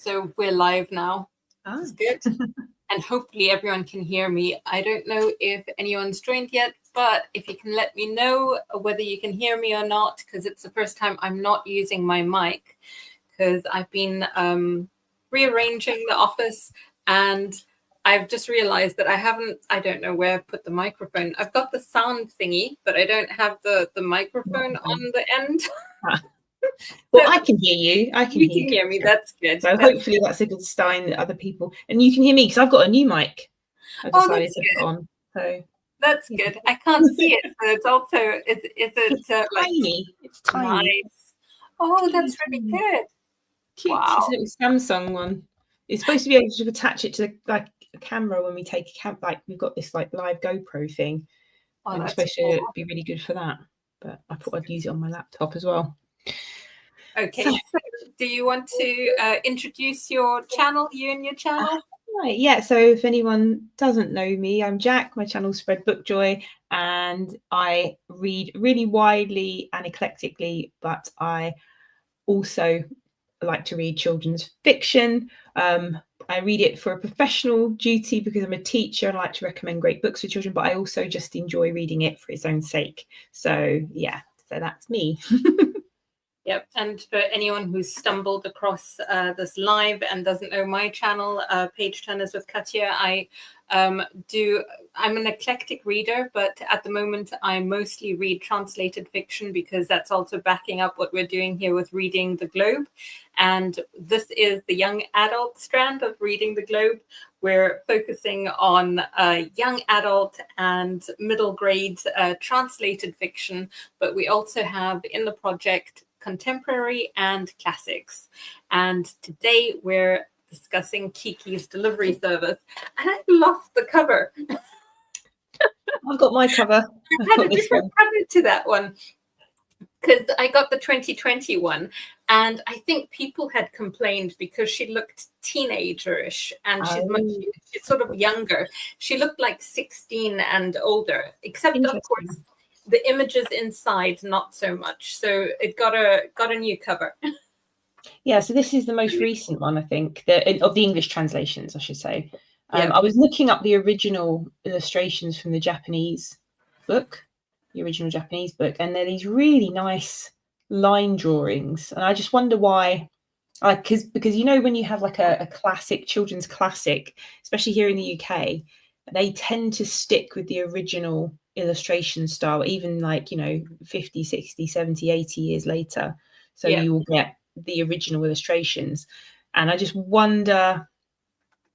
So we're live now. Ah. It's good. And hopefully everyone can hear me. I don't know if anyone's joined yet, but if you can let me know whether you can hear me or not, because it's the first time I'm not using my mic, because I've been rearranging the office and I've just realized that I don't know where I put the microphone. I've got the sound thingy, but I don't have the microphone on the end. Well, I can hear you. You can hear me. That's good. So hopefully that's a good sign that other people, and you can hear me because I've got a new mic. I decided to put on. So that's good. I can't see it, so it's also it's tiny. Like, it's tiny. Nice. Oh, that's really good. Cute. Wow. It's a little Samsung one. It's supposed to be able to attach it to like a camera when we take a camp. Like we've got this like live GoPro thing, and it's supposed to be really good for that. But I thought I'd use it on my laptop as well. Okay, so do you want to introduce your channel, you and your channel? Right, yeah, so if anyone doesn't know me, I'm Jack. My channel's Spread Book Joy, and I read really widely and eclectically, but I also like to read children's fiction. I read it for a professional duty because I'm a teacher and I like to recommend great books for children, but I also just enjoy reading it for its own sake. So yeah, so that's me. Yep, and for anyone who's stumbled across this live and doesn't know my channel, Page Turners with Katya, I'm an eclectic reader, but at the moment I mostly read translated fiction because that's also backing up what we're doing here with Reading the Globe. And this is the young adult strand of Reading the Globe. We're focusing on young adult and middle grade translated fiction, but we also have in the project contemporary and classics. And today we're discussing Kiki's delivery service. And I lost the cover. I've got my cover. I had a different cover to that one because I got the 2021, and I think people had complained because she looked teenager-ish and she's sort of younger. She looked like 16 and older, except of course the images inside not so much. So it got a new cover. Yeah, so this is the most recent one, I think, of the English translations, I should say. I was looking up the original illustrations from the Japanese book, and they're these really nice line drawings. And I just wonder why, because you know when you have like a classic, children's classic, especially here in the UK, they tend to stick with the original illustration style, even like, 50, 60, 70, 80 years later. So you will get the original illustrations. And I just wonder,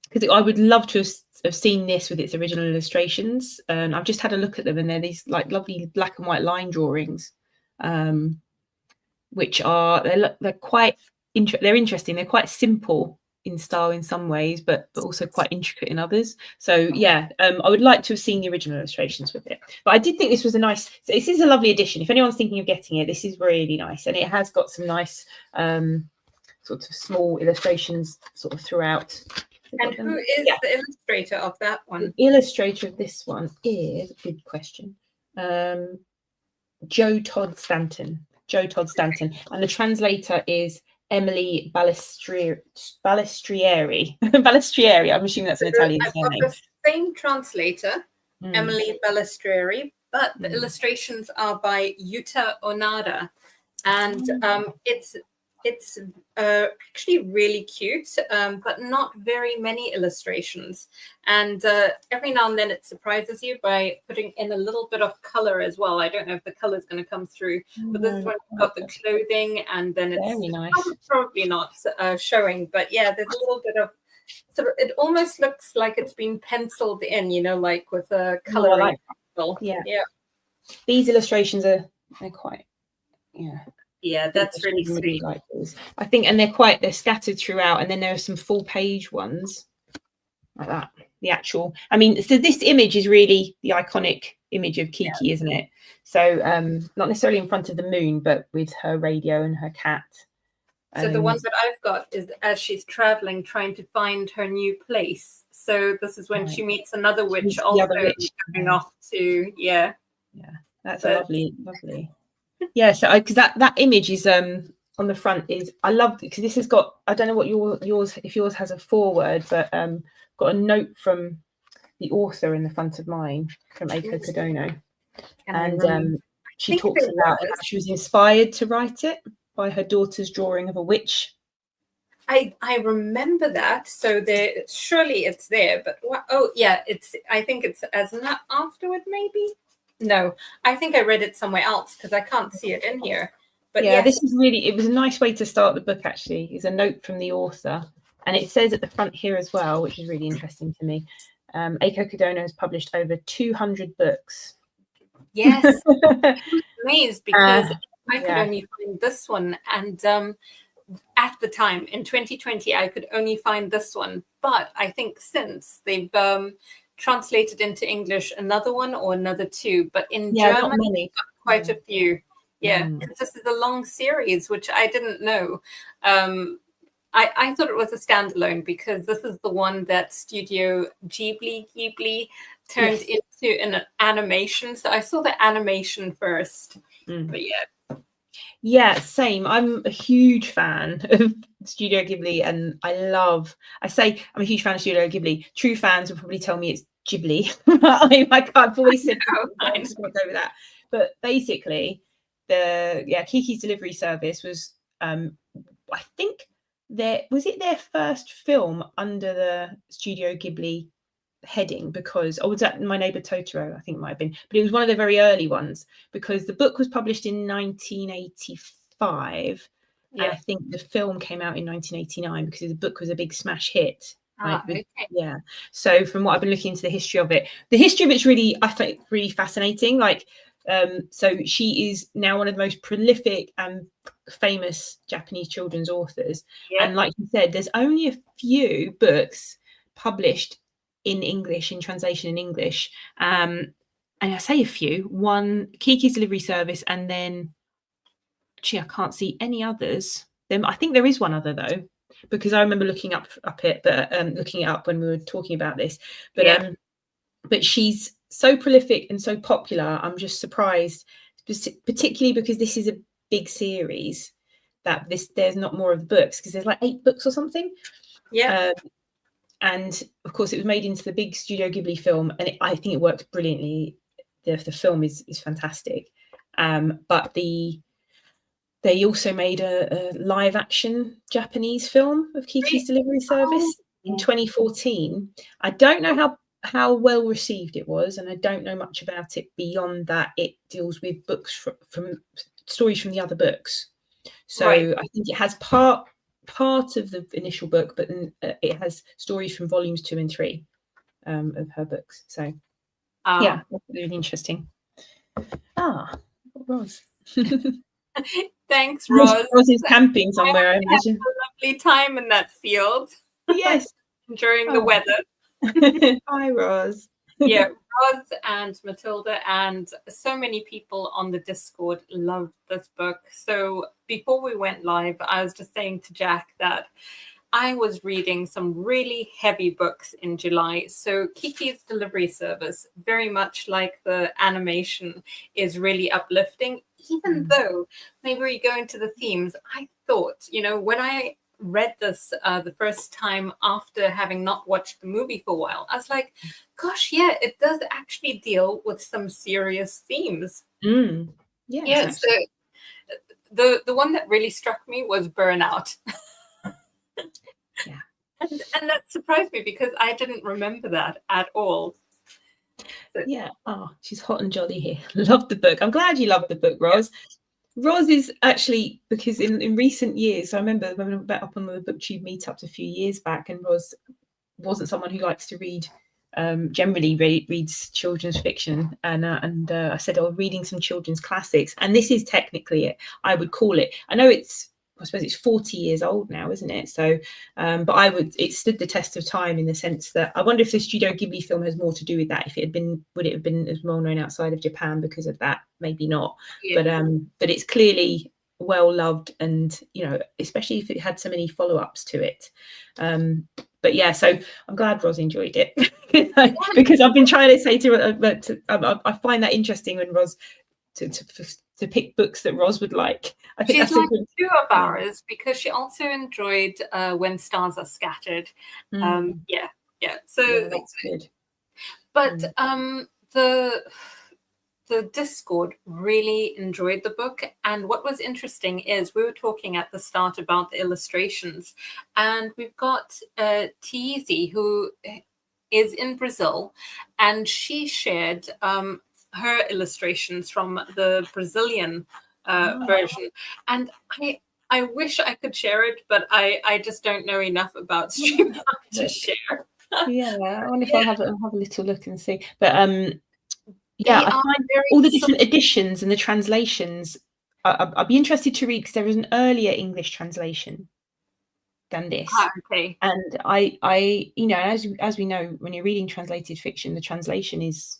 because I would love to have seen this with its original illustrations. And I've just had a look at them, and they're these like lovely black and white line drawings, which are they're quite they're interesting. They're quite simple in style in some ways, but also quite intricate in others. So yeah, I would like to have seen the original illustrations with it. But I did think this was this is a lovely addition. If anyone's thinking of getting it, this is really nice, and it has got some nice sort of small illustrations sort of throughout. And who is the illustrator of that one? The illustrator of this one is a good question. Joe Todd Stanton, and the translator is Emily Balestrieri. Balestrieri. I'm assuming that's an Italian name. I've got the same translator, Emily Balestrieri, but the illustrations are by Yuta Onada, and it's actually really cute, but not very many illustrations. And every now and then it surprises you by putting in a little bit of color as well. I don't know if the color is going to come through, but this one got the clothing, and then it's very nice. Probably not showing, but yeah, there's a little bit of it almost looks like it's been penciled in, like with a coloring pencil. Yeah. These illustrations they're quite Yeah, that's really sweet. Like those, I think, and they're scattered throughout, and then there are some full page ones like that. The actual, so this image is really the iconic image of Kiki, isn't it? So not necessarily in front of the moon, but with her radio and her cat. So the one that I've got is as she's traveling, trying to find her new place. So this is when she meets another witch, also going off to that's lovely. Yeah, so because that image is on the front is, I love, because this has got, I don't know what yours if yours has a foreword, but got a note from the author in the front of mine, from Eiko Kadono. And she talks about how she was inspired to write it by her daughter's drawing of a witch. I remember that. So surely it's there, but oh yeah, I think it's as an afterward, maybe. No, I think I read it somewhere else because I can't see it in here. But yeah, yes. This is really, it was a nice way to start the book, actually. It's a note from the author, and it says at the front here as well, which is really interesting to me, Eiko Kadono has published over 200 books. Yes. I'm amazed because I could only find this one, and at the time in 2020 I could only find this one, but I think since they've translated into English another one or another two, but in German not many. Quite a few. Because this is a long series, which I didn't know. I thought it was a standalone because this is the one that Studio Ghibli turned into an animation. So I saw the animation first. But yeah, same. I'm a huge fan of Studio Ghibli, and I say I'm a huge fan of Studio Ghibli. True fans will probably tell me it's Ghibli. I've always said I'm just going to go with that. But basically, Kiki's Delivery Service was, I think, their first film under the Studio Ghibli heading, because was that My Neighbor Totoro? I think it might have been, but it was one of the very early ones, because the book was published in 1985, and I think the film came out in 1989 because the book was a big smash hit. So from what I've been looking into the history of it's really, I think, really fascinating. So she is now one of the most prolific and famous Japanese children's authors, and like you said, there's only a few books published in English, in translation in English, and I say a few. One, Kiki's Delivery Service, and then I can't see any others. Then I think there is one other though, because I remember looking it up when we were talking about this. But she's so prolific and so popular. I'm just surprised, particularly because this is a big series, that there's not more of the books, because there's like 8 books or something. And of course, it was made into the big Studio Ghibli film, and I think it works brilliantly. The film is fantastic, but they also made a live action Japanese film of Kiki's Delivery Service in 2014. I don't know how well received it was, and I don't know much about it beyond that. It deals with books from stories from the other books, so I think it has part of the initial book, but then it has stories from volumes 2 and 3 of her books. So that's really interesting. Roz. Thanks, Roz. Roz is camping somewhere, I imagine. A lovely time in that field. Yes. Enjoying the weather. Hi, Roz. Roz and Matilda and so many people on the Discord loved this book. So before we went live, I was just saying to Jack that I was reading some really heavy books in July. So Kiki's Delivery Service, very much like the animation, is really uplifting. Even though maybe we go into the themes, I thought, when I read this the first time after having not watched the movie for a while, I was like, gosh, it does actually deal with some serious themes. So the one that really struck me was burnout. And that surprised me because I didn't remember that at all. She's hot and jolly here. Love the book. I'm glad you loved the book, Roz. Roz is actually, because in recent years, I remember when we met up on the BookTube meetups a few years back, and Roz wasn't someone who likes to read, generally reads children's fiction, and I said, reading some children's classics, and this is technically it, I would call it. I know I suppose it's 40 years old now, isn't it? So, but it stood the test of time in the sense that I wonder if the Studio Ghibli film has more to do with that. If it had been, would it have been as well known outside of Japan because of that? Maybe not. But it's clearly well loved, and especially if it had so many follow-ups to it. So I'm glad Roz enjoyed it because I've been trying to say to her, I find that interesting when Roz to pick books that Ros would like. I think She's that's like a good, two of ours because she also enjoyed When Stars Are Scattered. So that's good. but the Discord really enjoyed the book. And what was interesting is we were talking at the start about the illustrations, and we've got Tizi, who is in Brazil, and she shared her illustrations from the Brazilian version. And I wish I could share it, but I just don't know enough about Streamlabs to share. Yeah, I wonder if I'll have a little look and see. But They I find all the different editions and the translations. I'd be interested to read because there is an earlier English translation than this. Okay. And I as we know, when you're reading translated fiction, the translation is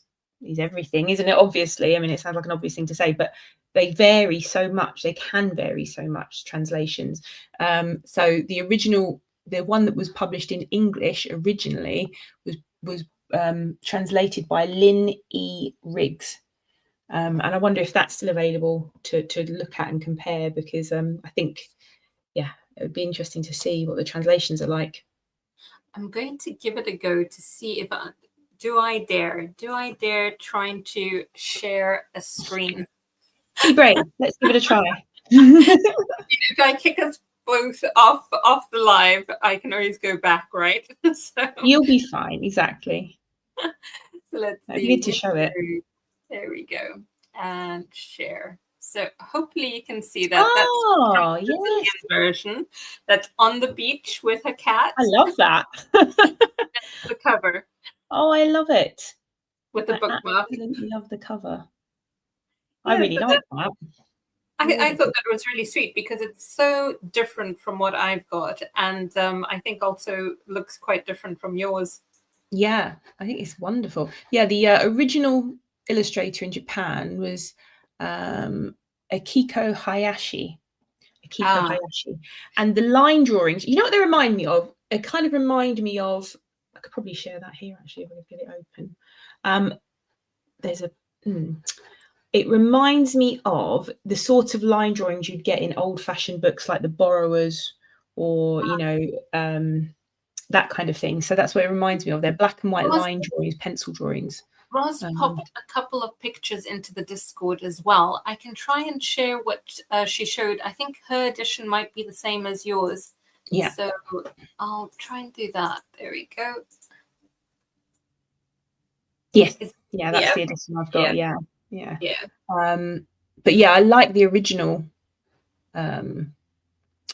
everything, isn't it? Obviously, I mean, it sounds like an obvious thing to say, but they vary so much. They can vary so much, translations. So the original, the one that was published in English originally was translated by Lynn E. Riggs. And I wonder if that's still available to look at and compare, because I think, yeah, it would be interesting to see what the translations are like. I'm going to give it a go to see if do I dare trying to share a screen. Be brave. Let's give it a try. If I kick us both off the live, I can always go back, right? So you'll be fine. Exactly. So let's see. It'd be good to show it. There we go. And share. So hopefully you can see that. Oh, that's the Brazilian version. That's on the beach with her cat. I love that. The cover. Oh, I love it. With the bookmark. I absolutely love the cover. Yeah, I really like that. I thought that was really sweet because it's so different from what I've got. And I think also looks quite different from yours. Yeah, I think it's wonderful. Yeah, the original illustrator in Japan was Akiko Hayashi. Hayashi. And the line drawings, you know what they remind me of? They kind of remind me of, I could probably share that here actually if I could get it open. There's a it reminds me of the sort of line drawings you'd get in old-fashioned books like The Borrowers, or that kind of thing. So that's what it reminds me of. They're black and white line drawings, pencil drawings. Roz popped a couple of pictures into the Discord as well. I can try and share what she showed. I think her edition might be the same as yours. Yeah. So I'll try and do that. There we go. Yes. Yeah, that's the edition I've got. Yeah. But yeah, I like the original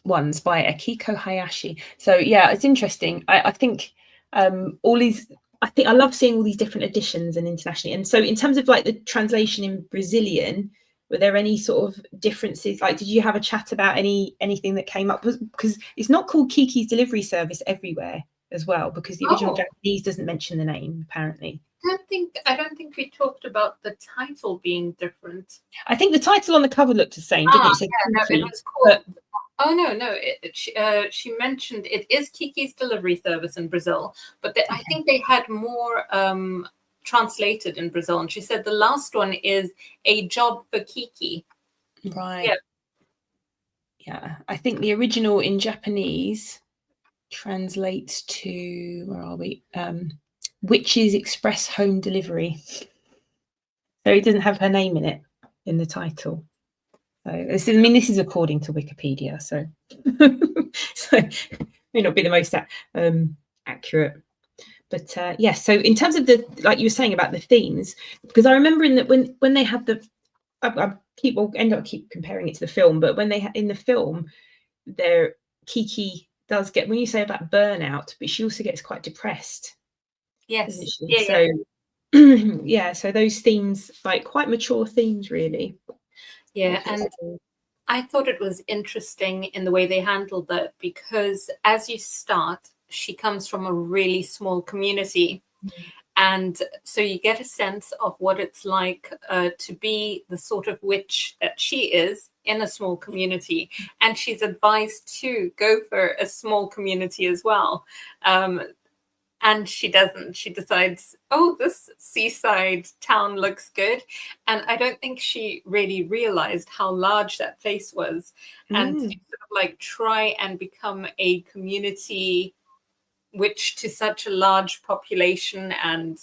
ones by Akiko Hayashi. So yeah, it's interesting. I think all these, I think I love seeing all these different editions and internationally. And so in terms of like the translation in Brazilian, were there any sort of differences? Like, did you have a chat about anything that came up? Because it's not called Kiki's Delivery Service everywhere as well, because the original Japanese doesn't mention the name, apparently. I don't think we talked about the title being different. I think the title on the cover looked the same, didn't it? It was called. She mentioned it is Kiki's Delivery Service in Brazil, but I think they had more translated in Brazil. And she said the last one is A Job for Kiki. Right. Yeah. I think the original in Japanese translates to, where are we? Witch's Express Home Delivery. So it doesn't have her name in it in the title. So this is according to Wikipedia, so so may not be the most accurate. But yes, so in terms of the, like you were saying about the themes, because I remember in that when they had the, I'll end up comparing it to the film, but when they in the film, Kiki does get, when you say about burnout, but she also gets quite depressed. Yes. So those themes, like quite mature themes, really. Yeah, and I thought it was interesting in the way they handled that, because as you start, she comes from a really small community. And so you get a sense of what it's like to be the sort of witch that she is in a small community. And she's advised to go for a small community as well. and she doesn't. She decides, oh, this seaside town looks good. And I don't think she really realized how large that place was. And to sort of like try and become a community which to such a large population, and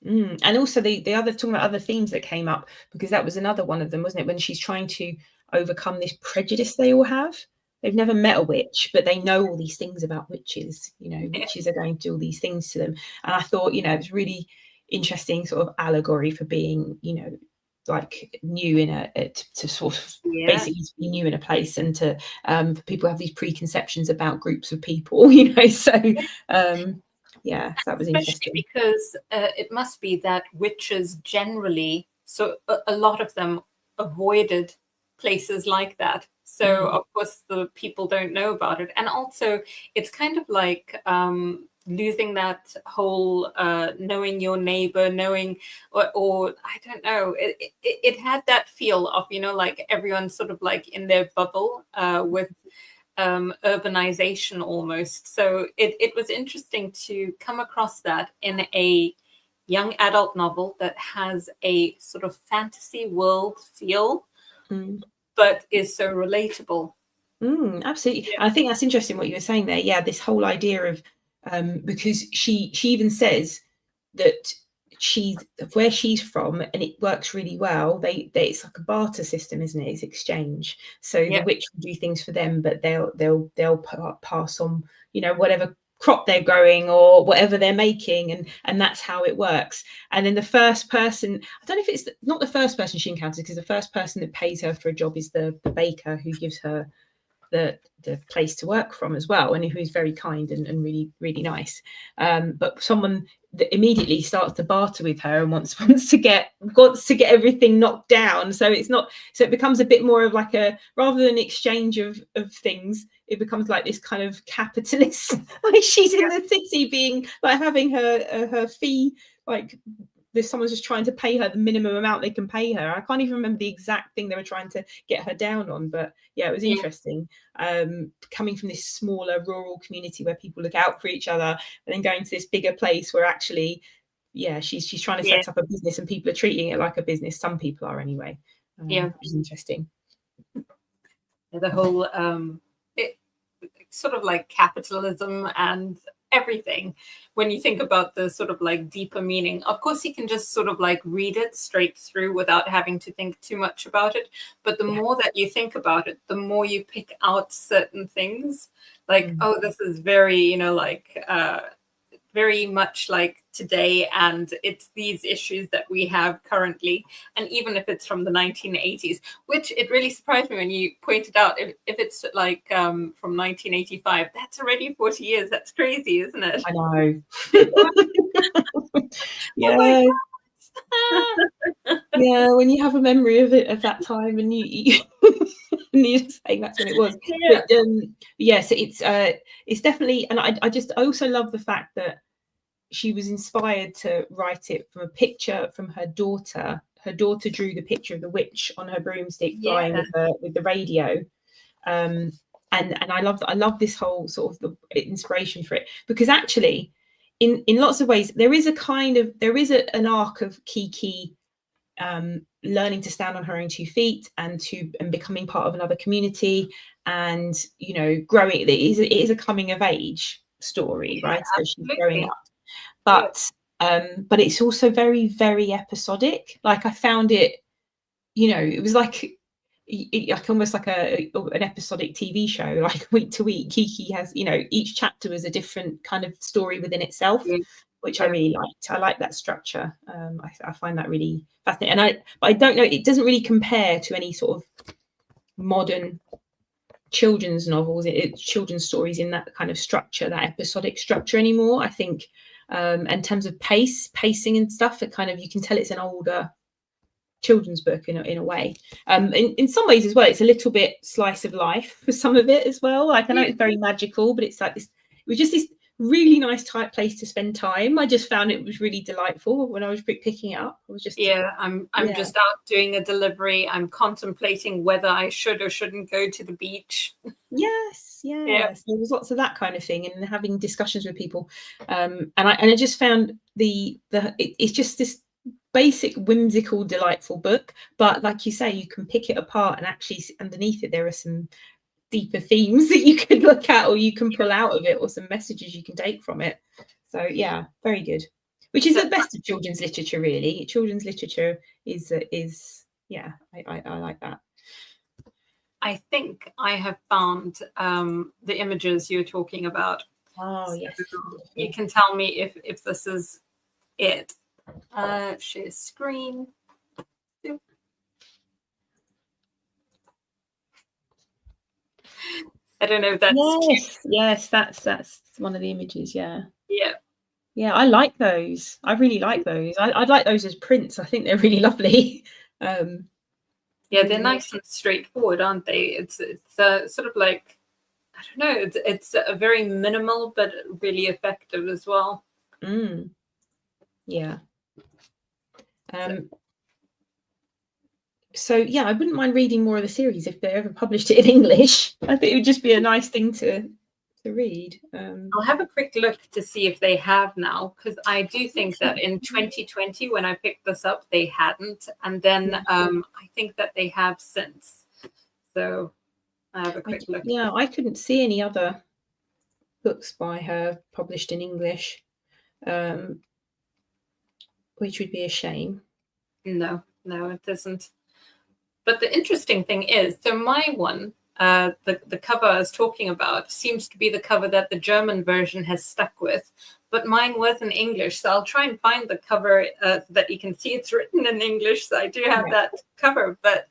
and also the other, talking about other themes that came up, because that was another one of them, wasn't it, when she's trying to overcome this prejudice they all have. They've never met a witch, but they know all these things about witches. You know, witches are going to do all these things to them. And I thought, you know, it's really interesting sort of allegory for being, you know, like new in to sort of basically to be new in a place, and to people have these preconceptions about groups of people, you know. So yeah, so that was interesting. Because it must be that witches generally, so a lot of them avoided places like that. So of course the people don't know about it. And also it's kind of like losing that whole knowing your neighbor, knowing, or I don't know, it had that feel of, you know, like everyone's sort of like in their bubble with urbanization almost. So it was interesting to come across that in a young adult novel that has a sort of fantasy world feel, but is so relatable. Absolutely. Yeah. I think that's interesting what you were saying there. Yeah, this whole idea of because she even says that where she's from, and it works really well. It's like a barter system, isn't it? It's exchange. So the witch will do things for them, but they'll pass on, you know, whatever crop they're growing or whatever they're making, and that's how it works. And then the first person, I don't know if it's not the first person she encounters, because the first person that pays her for a job is the baker, who gives her the place to work from as well, and who's very kind and really, really nice. But someone that immediately starts to barter with her and wants to get everything knocked down. So it becomes a bit more of like a, rather than exchange of things, it becomes like this kind of capitalist, like she's in the city being like having her fee, like someone's just trying to pay her the minimum amount they can pay her. I can't even remember the exact thing they were trying to get her down on, but yeah, it was interesting. Coming from this smaller rural community where people look out for each other, and then going to this bigger place where actually, she's trying to set up a business, and people are treating it like a business. Some people are anyway. It was interesting. The whole sort of like capitalism and everything, when you think about the sort of like deeper meaning. Of course you can just sort of like read it straight through without having to think too much about it, but the more that you think about it, the more you pick out certain things, like oh, this is very, you know, like very much like today, and it's these issues that we have currently. And even if it's from the 1980s, which it really surprised me when you pointed out, if it's like from 1985, that's already 40 years. That's crazy, isn't it? I know. Yeah, when you have a memory of it, of that time, and you you're saying that's when it was. But yes, it's definitely, and I also love the fact that she was inspired to write it from a picture from her daughter. Her daughter drew the picture of the witch on her broomstick flying with the radio. And I love this whole sort of the inspiration for it, because actually in lots of ways there is an arc of Kiki learning to stand on her own 2 feet and becoming part of another community, and, you know, growing. It is a coming of age story, right? So she's growing up. But it's also very, very episodic. Like I found it, you know, it was like almost like an episodic TV show, like week to week. Kiki has, you know, each chapter was a different kind of story within itself, which I really liked. I like that structure. I find that really fascinating. And I don't know, it doesn't really compare to any sort of modern children's novels, children's stories in that kind of structure, that episodic structure anymore. I think in terms of pacing and stuff, it kind of, you can tell it's an older children's book in a way. In some ways as well, it's a little bit slice of life for some of it as well. Like I know it's very magical, but it's like this, it was just this really nice type place to spend time. I just found it was really delightful when I was picking it up. I was just I'm just out doing a delivery. I'm contemplating whether I should or shouldn't go to the beach. Yes, yes. There was lots of that kind of thing, and having discussions with people, and I just found it's just this basic, whimsical, delightful book. But like you say, you can pick it apart, and actually underneath it there are some deeper themes that you could look at, or you can pull out of it, or some messages you can take from it. So yeah, very good. Which is the best of children's literature, really. Children's literature is yeah, I like that. I think I have found the images you're talking about. Oh, yes. You can tell me if this is it. Share screen. I don't know if that's yes, that's one of the images. Yeah. Yeah, I like those. I really like those. I'd like those as prints. I think they're really lovely. Yeah, they're nice and straightforward, aren't they? It's sort of like, I don't know, it's a very minimal but really effective as well. Yeah. So yeah, I wouldn't mind reading more of the series if they ever published it in English. I think it would just be a nice thing to read. I'll have a quick look to see if they have now, because I do think that in 2020, when I picked this up, they hadn't, and then I think that they have since. So I have a quick look. Yeah, I couldn't see any other books by her published in English, which would be a shame. No, it isn't. But the interesting thing is, so my one, the cover I was talking about, seems to be the cover that the German version has stuck with, but mine was in English. So I'll try and find the cover that you can see it's written in English. So I do have that cover, but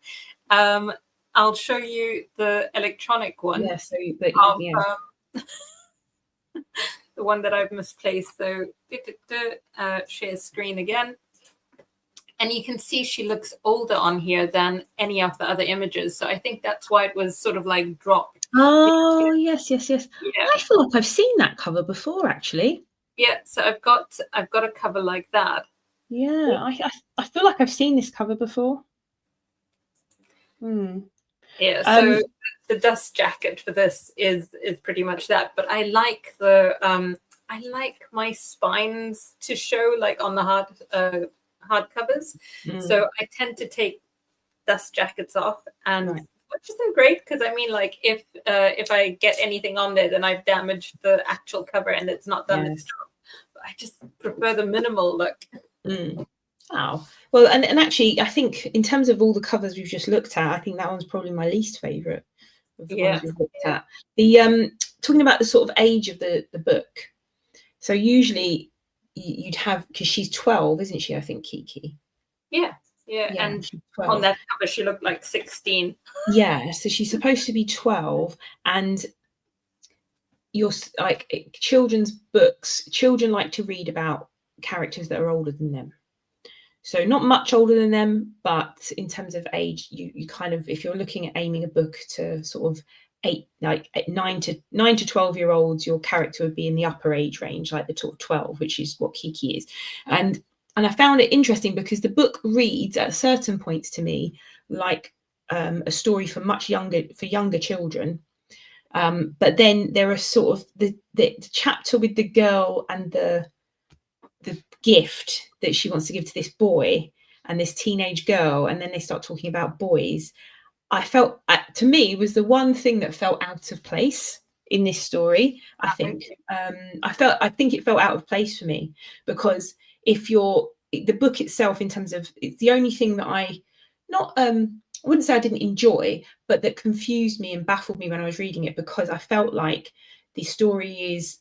I'll show you the electronic one. Yeah, so the one that I've misplaced. So share screen again. And you can see she looks older on here than any of the other images. So I think that's why it was sort of like dropped. Oh, yes. Yeah. I feel like I've seen that cover before, actually. Yeah, so I've got a cover like that. Yeah, I feel like I've seen this cover before. Yeah, so the dust jacket for this is pretty much that. But I like I like my spines to show like on the hard covers. So I tend to take dust jackets off, and which isn't great, because I mean, like, if I get anything on there, then I've damaged the actual cover and it's not done its job. But I just prefer the minimal look. Oh, well, and actually, I think in terms of all the covers we've just looked at, I think that one's probably my least favorite of the ones we've looked at. The talking about the sort of age of the book. So usually you'd have, because she's 12, isn't she? I think Kiki. Yeah, and on that cover she looked like 16. Yeah, so she's supposed to be 12, and you're like, children's books, children like to read about characters that are older than them. So not much older than them, but in terms of age, you kind of, if you're looking at aiming a book to sort of 9 to 12-year-olds, your character would be in the upper age range, like the top 12, which is what Kiki is. And I found it interesting because the book reads at certain points to me like a story for younger children. But then there are sort of the chapter with the girl and the gift that she wants to give to this boy and this teenage girl, and then they start talking about boys. I felt, to me, was the one thing that felt out of place in this story. I think I think it felt out of place for me, because if the book itself, in terms of, it's the only thing that I wouldn't say I didn't enjoy, but that confused me and baffled me when I was reading it, because I felt like the story is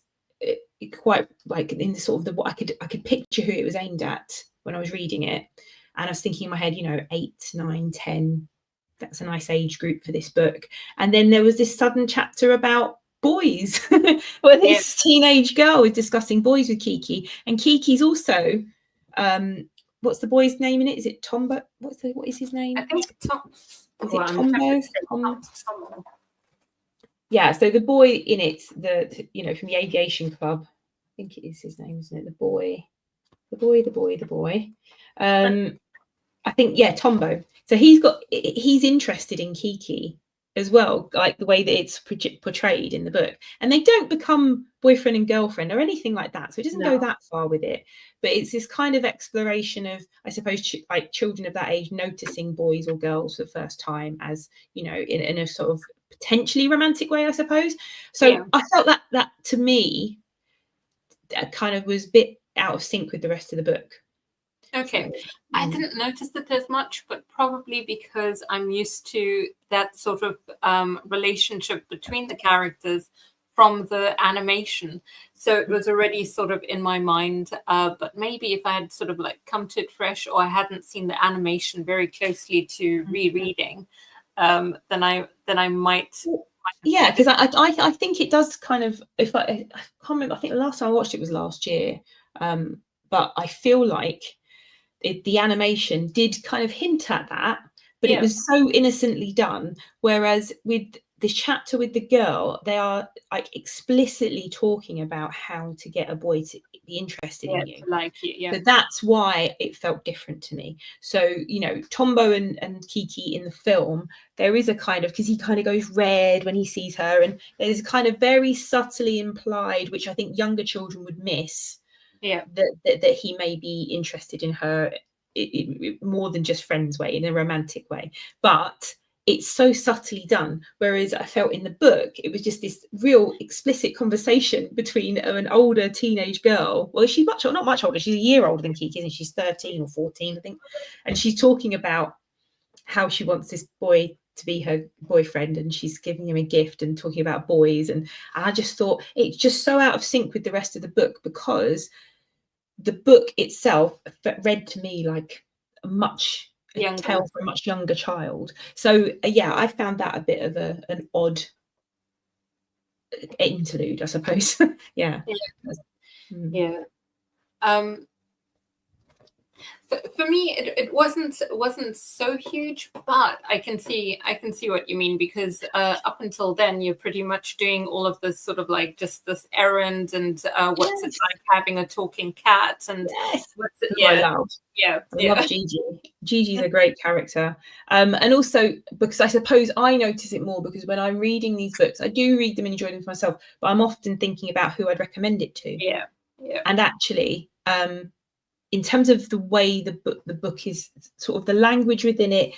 quite like in the sort of what I could picture who it was aimed at when I was reading it, and I was thinking in my head, 8, 9, 10, that's a nice age group for this book. And then there was this sudden chapter about boys where this teenage girl is discussing boys with Kiki, and Kiki's also what's the boy's name in it? Is it Tombo? What is his name? I think Tom. Is it Tombo? Yeah, so the boy in it, from the aviation club, I think it is his name, isn't it? The boy. I think, Tombo. So he's interested in Kiki as well, like the way that it's portrayed in the book. And they don't become boyfriend and girlfriend or anything like that, so it doesn't go that far with it. But it's this kind of exploration of, I suppose, like children of that age noticing boys or girls for the first time, as you know, in a sort of potentially romantic way, I suppose. So I felt that to me that kind of was a bit out of sync with the rest of the book. Okay, so, I didn't notice it as much, but probably because I'm used to that sort of relationship between the characters from the animation. So it was already sort of in my mind, but maybe if I had sort of like come to it fresh, or I hadn't seen the animation very closely to rereading, then I might. Yeah, because I think it does kind of, if I can't remember, I think the last time I watched it was last year, but I feel like the animation did kind of hint at that, but it was so innocently done. Whereas with the chapter with the girl, they are like explicitly talking about how to get a boy to be interested in you, like you. So that's why it felt different to me. So, you know, Tombo and Kiki in the film, there is a kind of, because he kind of goes red when he sees her, and there's kind of very subtly implied, which I think younger children would miss, that he may be interested in her more than just friends way, in a romantic way. But it's so subtly done, whereas I felt in the book it was just this real explicit conversation between an older teenage girl. Well, she's not much older, she's a year older than Kiki, and she's 13 or 14, I think, and she's talking about how she wants this boy to be her boyfriend, and she's giving him a gift and talking about boys, and I just thought it's just so out of sync with the rest of the book, because the book itself read to me like a tale for a much younger child. So yeah, I found that a bit of an odd interlude, I suppose. Yeah. For me, it wasn't so huge, but I can see what you mean, because up until then you're pretty much doing all of this sort of like just this errand, and what's it like having a talking cat, and what's it, I love Gigi. Gigi's a great character, and also because I suppose I notice it more because when I'm reading these books, I do read them and enjoy them for myself, but I'm often thinking about who I'd recommend it to. And actually, in terms of the way the book is, sort of the language within it,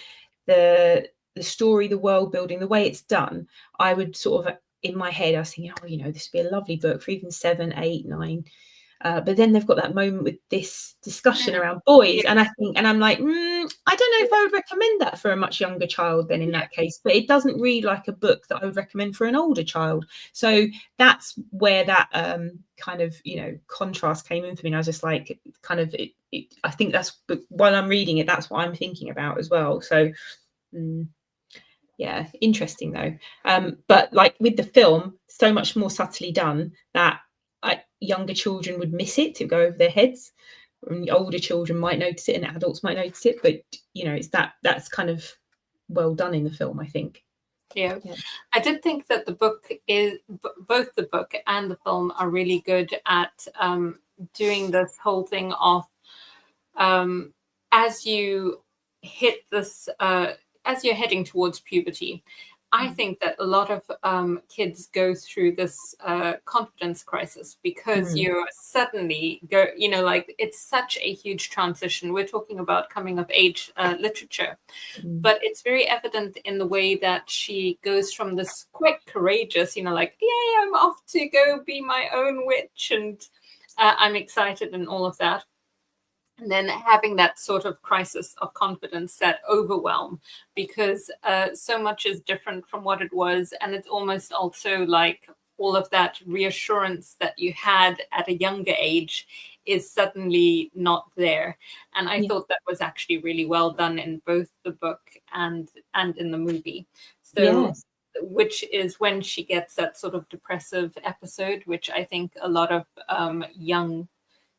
the story, the world building, the way it's done, I would sort of, in my head, I was thinking, oh, you know, this would be a lovely book for even 7, 8, 9. But then they've got that moment with this discussion around boys, and I'm like, I don't know if I would recommend that for a much younger child then in that case. But it doesn't read like a book that I would recommend for an older child. So that's where that kind of, you know, contrast came in for me. And I was just like, kind of, I think that's, while I'm reading it, that's what I'm thinking about as well. So yeah, interesting though. But like with the film, so much more subtly done that younger children would miss it, to go over their heads, and older children might notice it, and adults might notice it. But you know, it's that's kind of well done in the film, I think. Yeah. I did think that the book is, both the book and the film are really good at doing this whole thing of as you hit this, as you're heading towards puberty, I think that a lot of kids go through this confidence crisis, because you're suddenly you know, like it's such a huge transition. We're talking about coming of age literature, but it's very evident in the way that she goes from this quite courageous, you know, like, yay, I'm off to go be my own witch, and I'm excited and all of that. And then having that sort of crisis of confidence, that overwhelm, because so much is different from what it was. And it's almost also like all of that reassurance that you had at a younger age is suddenly not there. And I thought that was actually really well done in both the book and in the movie. So, which is when she gets that sort of depressive episode, which I think a lot of young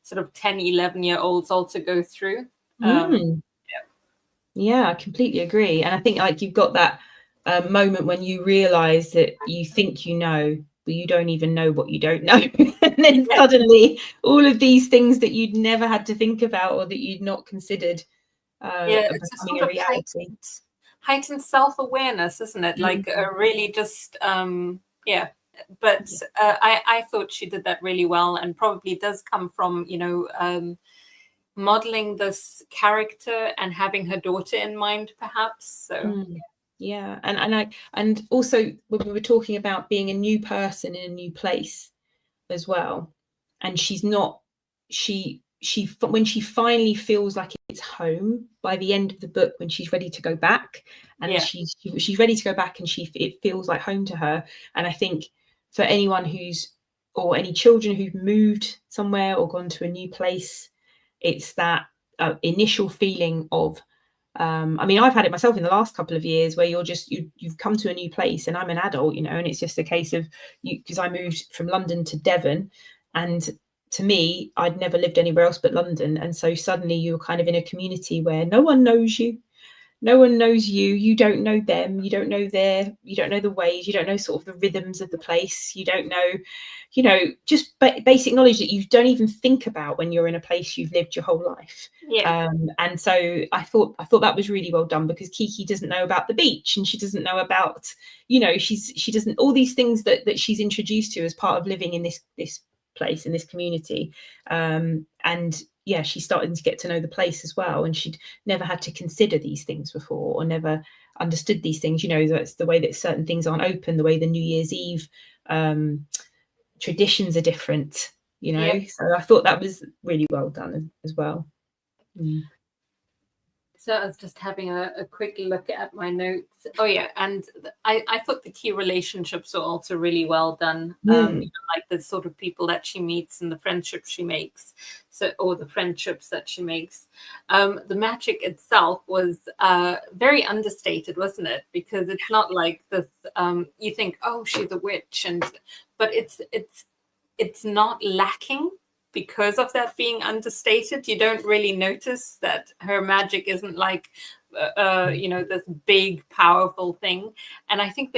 sort of 10, 11-year-olds also go through. Yeah, I completely agree. And I think like you've got that moment when you realize that you think you know, but you don't even know what you don't know. And then suddenly all of these things that you'd never had to think about, or that you'd not considered, are becoming a reality. heightened self-awareness, isn't it? Like really just yeah. But I thought she did that really well, and probably does come from, you know, modeling this character and having her daughter in mind, perhaps. So yeah, and also when we were talking about being a new person in a new place as well, and she's not, she when she finally feels like it's home by the end of the book, when she's ready to go back, and she's ready to go back, and it feels like home to her. And I think for anyone or any children who've moved somewhere or gone to a new place, it's that initial feeling of I mean, I've had it myself in the last couple of years, where you've come to a new place, and I'm an adult, you know, and it's just a case of because I moved from London to Devon, and to me, I'd never lived anywhere else but London, and so suddenly you're kind of in a community where no one knows you, no one knows you, you don't know them, you don't know the ways, you don't know sort of the rhythms of the place, you don't know, you know, just basic knowledge that you don't even think about when you're in a place you've lived your whole life. And so I thought that was really well done, because Kiki doesn't know about the beach, and she doesn't know about, you know, she doesn't, all these things that she's introduced to as part of living in this place, in this community, and yeah, she's starting to get to know the place as well, and she'd never had to consider these things before, or never understood these things, you know, that's the way that certain things aren't open, the way the New Year's Eve traditions are different, you know. So I thought that was really well done as well. So I was just having a quick look at my notes. Oh yeah, and I thought the key relationships were also really well done. You know, like the sort of people that she meets and the friendships she makes. So, or the friendships that she makes. The magic itself was very understated, wasn't it? Because it's not like this. You think, oh, she's a witch, but it's not lacking. Because of that being understated, you don't really notice that her magic isn't like, you know, this big, powerful thing. And I think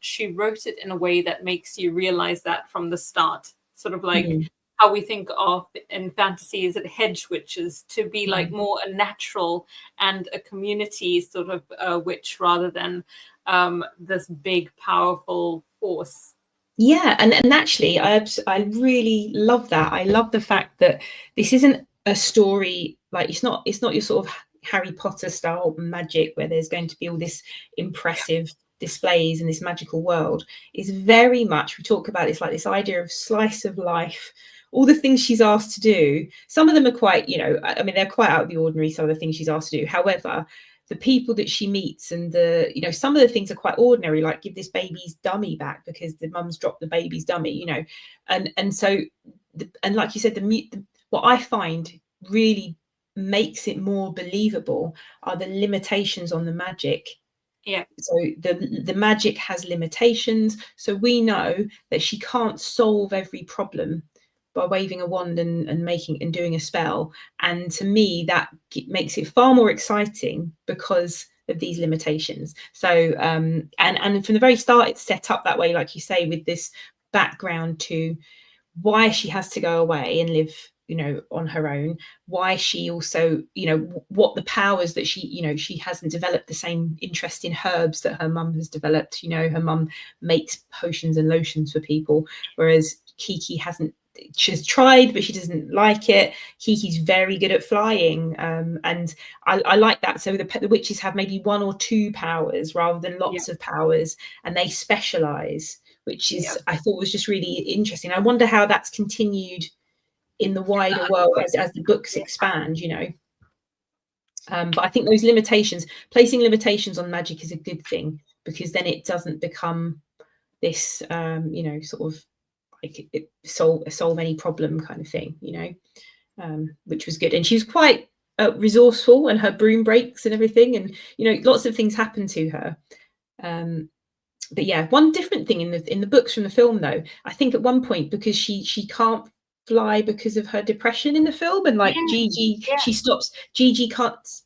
she wrote it in a way that makes you realize that from the start, sort of like how we think of in fantasy, is it hedge witches, to be like more a natural and a community sort of witch, rather than this big, powerful force. Yeah, and actually, I really love that. I love the fact that this isn't a story, like it's not your sort of Harry Potter style magic where there's going to be all this impressive displays in this magical world. It's very much, we talk about this, like this idea of slice of life, all the things she's asked to do. Some of them are quite, you know, I mean, they're quite out of the ordinary, some of the things she's asked to do. However, the people that she meets and you know, some of the things are quite ordinary, like give this baby's dummy back because the mum's dropped the baby's dummy, you know, and so and like you said, what I find really makes it more believable are the limitations on the magic. So the magic has limitations, so we know that she can't solve every problem by waving a wand and making and doing a spell. And to me, that makes it far more exciting because of these limitations. So and from the very start, it's set up that way, like you say, with this background to why she has to go away and live, you know, on her own, why she also, you know, what the powers that she, you know, she hasn't developed the same interest in herbs that her mum has developed. You know, her mum makes potions and lotions for people, whereas Kiki hasn't. She's tried, but she doesn't like it. Kiki's very good at flying, and I like that. So the witches have maybe one or two powers rather than lots of powers, and they specialize, which is I thought was just really interesting. I wonder how that's continued in the wider world as the books expand, you know. But I think those limitations, placing limitations on magic, is a good thing, because then it doesn't become this, you know, sort of like solve any problem kind of thing, you know, which was good. And she was quite resourceful, and her broom breaks and everything, and you know, lots of things happen to her. But yeah, one different thing in the books from the film, though, I think at one point, because she can't fly because of her depression in the film, and like Gigi, she stops. Gigi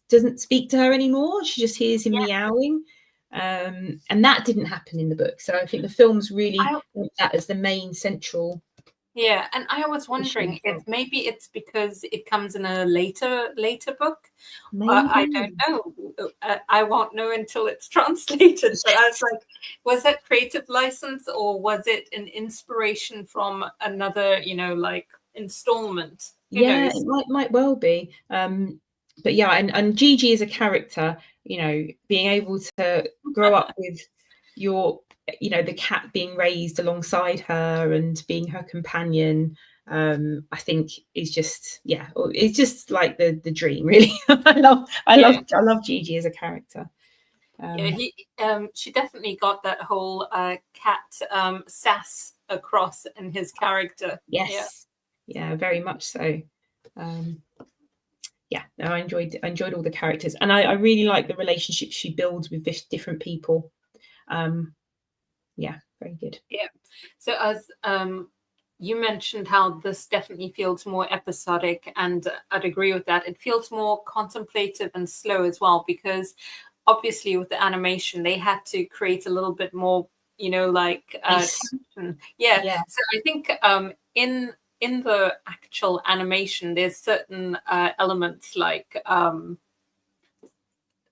doesn't speak to her anymore. She just hears him meowing. And that didn't happen in the book, so I think the film's really that as the main central Yeah, and I was wondering if maybe it's because it comes in a later book. I don't know. I won't know until it's translated. But I was like, was that creative license, or was it an inspiration from another, like installment? Who knows? It might well be. But yeah, and Gigi as a character, being able to grow up with the cat being raised alongside her and being her companion, I think is just, it's just like the dream, really. I love Gigi as a character. She definitely got that whole cat sass across in his character. Yes, yeah, very much so. I enjoyed all the characters, and I really like the relationships she builds with different people. Very good. Yeah. So as you mentioned how this definitely feels more episodic, and I'd agree with that. It feels more contemplative and slow as well, because obviously with the animation they had to create a little bit more, tension. Yeah. So I think in the actual animation there's certain elements like a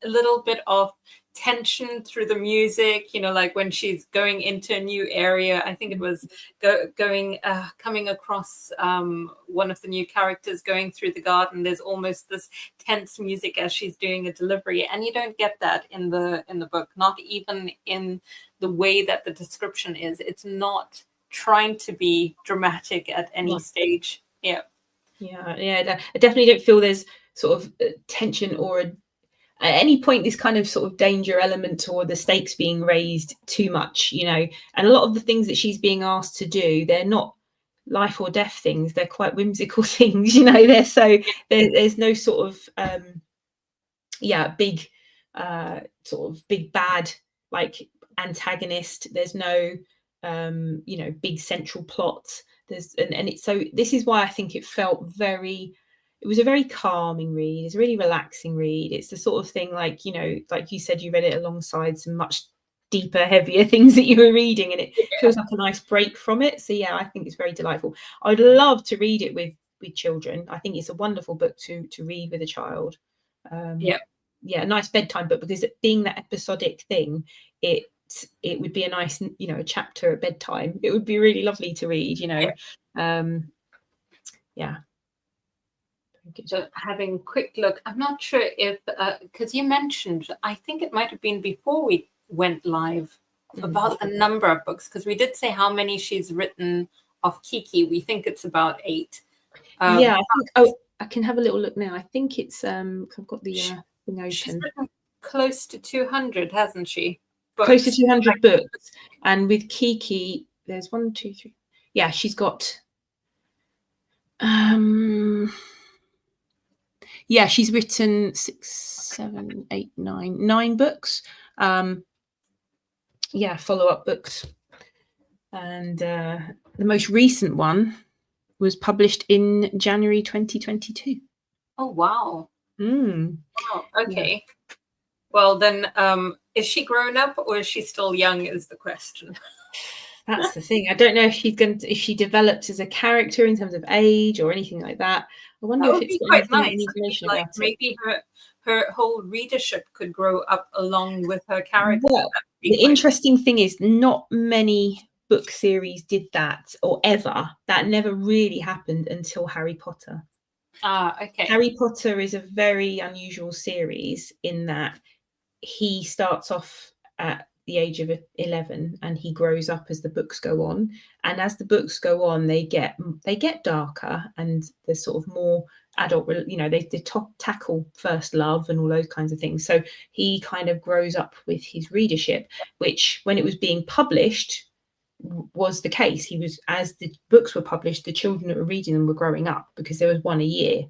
little bit of tension through the music, like when she's going into a new area. I think it was coming across one of the new characters going through the garden. There's almost this tense music as she's doing a delivery, and you don't get that in the book, not even in the way that the description is. It's not trying to be dramatic at any stage. I definitely don't feel there's sort of tension or at any point this kind of sort of danger element or the stakes being raised too much, and a lot of the things that she's being asked to do, they're not life or death things, they're quite whimsical things, they're so there's no sort of big sort of big bad like antagonist. There's no big central plot. And it's, so this is why I think it was a very calming read. It's a really relaxing read. It's the sort of thing like you said, you read it alongside some much deeper, heavier things that you were reading, and it feels like a nice break from it. So I think it's very delightful. I'd love to read it with children. I think it's a wonderful book to read with a child. A nice bedtime book, because it being that episodic thing, it would be a nice a chapter at bedtime. It would be really lovely to read. So having a quick look, I'm not sure if because you mentioned, I think it might have been before we went live, about the number of books, because we did say how many she's written of Kiki. We think it's about 8. I can have a little look now. I think it's I've got the thing open. She's written close to 200, hasn't she? Close to 200 books. And with Kiki, there's 1, 2, 3. Yeah, she's got she's written 6, 7, 8, 9 books. Follow-up books. And the most recent one was published in January 2022. Oh, wow. Wow, okay. Yeah. Well, then, is she grown up or is she still young is the question. That's the thing. I don't know if she develops as a character in terms of age or anything like that. I wonder if it's quite nice. Information about maybe her whole readership could grow up along with her character. Well, the interesting thing is not many book series did that, or ever. That never really happened until Harry Potter. Okay. Harry Potter is a very unusual series in that he starts off at the age of 11 and he grows up as the books go on, and as the books go on they get darker and they're sort of more adult, they tackle first love and all those kinds of things. So he kind of grows up with his readership, which when it was being published was the case. He was, as the books were published, the children that were reading them were growing up, because there was one a year,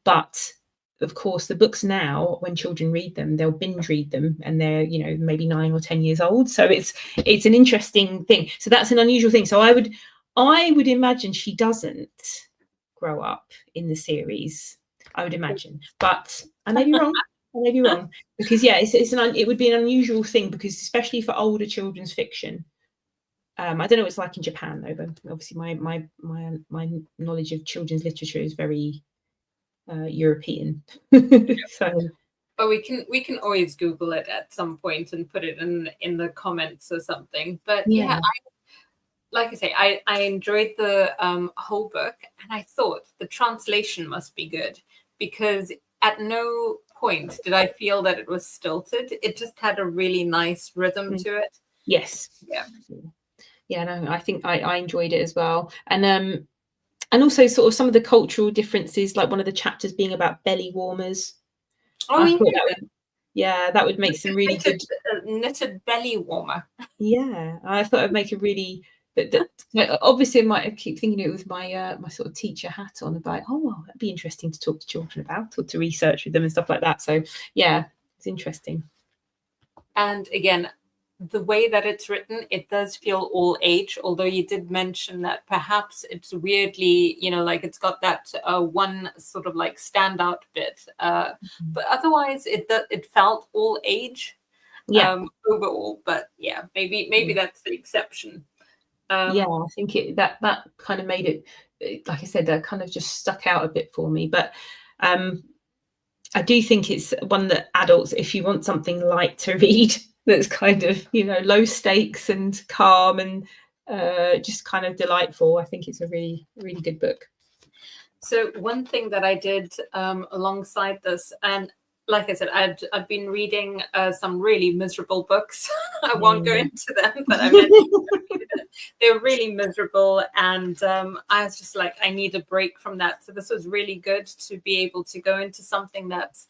but of course the books now, when children read them, they'll binge read them and they're maybe 9 or 10 years old. So it's an interesting thing. So that's an unusual thing. So I would imagine she doesn't grow up in the series, I would imagine, but I may be wrong. Because it would be an unusual thing, because especially for older children's fiction, I don't know what it's like in Japan though, but obviously my knowledge of children's literature is very European. So but we can always Google it at some point and put it in the comments or something. But yeah, like I say, I enjoyed the whole book, and I thought the translation must be good, because at no point did I feel that it was stilted. It just had a really nice rhythm to it. Yes. Yeah, no, I think I enjoyed it as well. And also sort of some of the cultural differences, like one of the chapters being about belly warmers. Oh, I thought that would make some really good knitted belly warmer. Yeah, I thought I'd make a really that obviously I keep thinking it with my my sort of teacher hat on, about well, that'd be interesting to talk to children about, or to research with them and stuff like that. So yeah, it's interesting. And again, the way that it's written, it does feel all age, although you did mention that perhaps it's weirdly, like it's got that one sort of like standout bit, but otherwise it felt all age overall. But yeah, maybe that's the exception. Yeah, I think that kind of made it, like I said, that kind of just stuck out a bit for me. But I do think it's one that adults, if you want something light to read, that's kind of low stakes and calm and just kind of delightful, I think it's a really, really good book. So one thing that I did alongside this, and like I said, I've been reading some really miserable books. I won't go into them, but I mentioned they're really miserable, and I was just like, I need a break from that. So this was really good to be able to go into something that's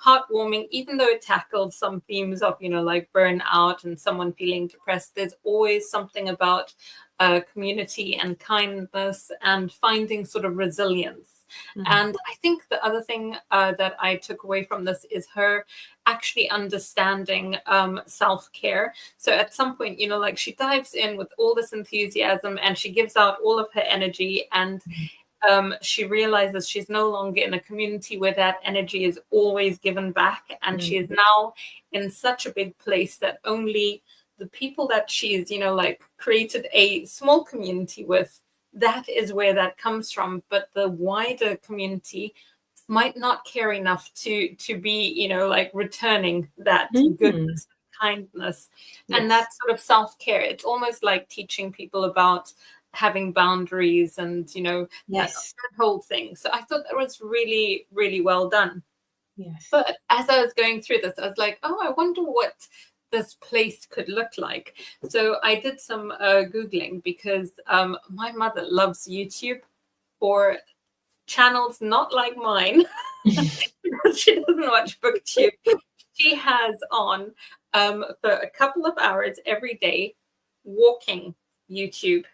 heartwarming, even though it tackled some themes of like burnout and someone feeling depressed. There's always something about community and kindness and finding sort of resilience. And I think the other thing that I took away from this is her actually understanding self-care. So at some point, like she dives in with all this enthusiasm and she gives out all of her energy, and she realizes she's no longer in a community where that energy is always given back. And she is now in such a big place that only the people that she's, like created a small community with, that is where that comes from. But the wider community might not care enough to be, like returning that goodness, kindness, and that sort of self-care. It's almost like teaching people about having boundaries and, that whole thing. So I thought that was really, really well done. But as I was going through this, I was like, oh, I wonder what this place could look like. So I did some Googling, because my mother loves YouTube for channels not like mine. She doesn't watch BookTube. She has on for a couple of hours every day walking YouTube.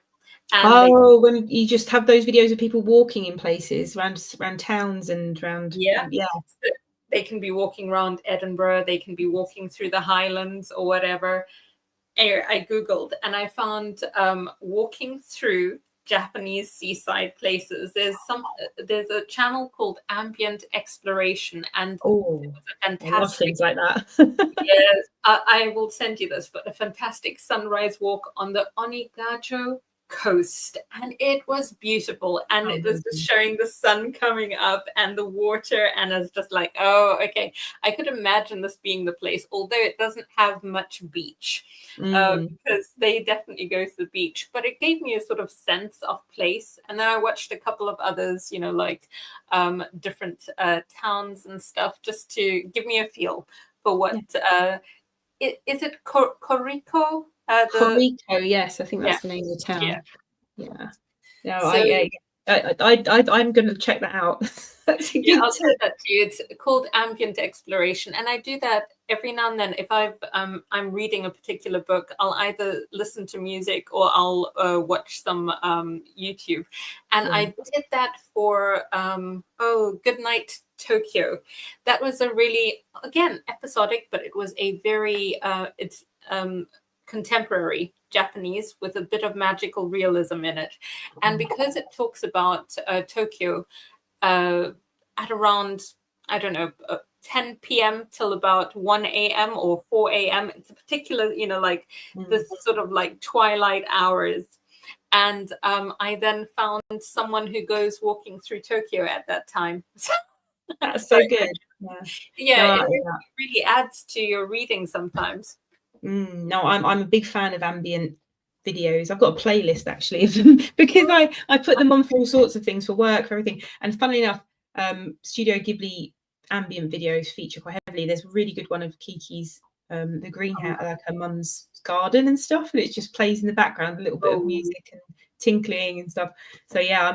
And when you just have those videos of people walking in places around towns and around So they can be walking around Edinburgh, they can be walking through the Highlands or whatever. I Googled and I found walking through Japanese seaside places. There's a channel called Ambient Exploration, and it was a fantastic, I love things like that. Yes, I will send you this, but a fantastic sunrise walk on the Onigajo coast, and it was beautiful, and it was just showing the sun coming up and the water, and it's just like, oh, okay, I could imagine this being the place, although it doesn't have much beach, because they definitely go to the beach, but it gave me a sort of sense of place. And then I watched a couple of others, like different towns and stuff, just to give me a feel for what is it Koriko? Koriko, yes, I think that's the name of the town. No, I'm going to check that out. I'll send that to you. It's called Ambient Exploration, and I do that every now and then. If I'm reading a particular book, I'll either listen to music or I'll watch some YouTube. And I did that for Good Night Tokyo. That was a really, again, episodic, but it was a very contemporary Japanese with a bit of magical realism in it. And because it talks about Tokyo at around, I don't know, 10 p.m. till about 1 a.m. or 4 a.m. It's a particular, like this sort of like twilight hours. And I then found someone who goes walking through Tokyo at that time. That's so good. Yeah, it really adds to your reading sometimes. No, I'm a big fan of ambient videos. I've got a playlist actually because I put them on for all sorts of things, for work, for everything. And funnily enough, Studio Ghibli ambient videos feature quite heavily. There's a really good one of Kiki's the greenhouse, like her mum's garden and stuff, and it just plays in the background, a little bit of music and tinkling and stuff. So yeah,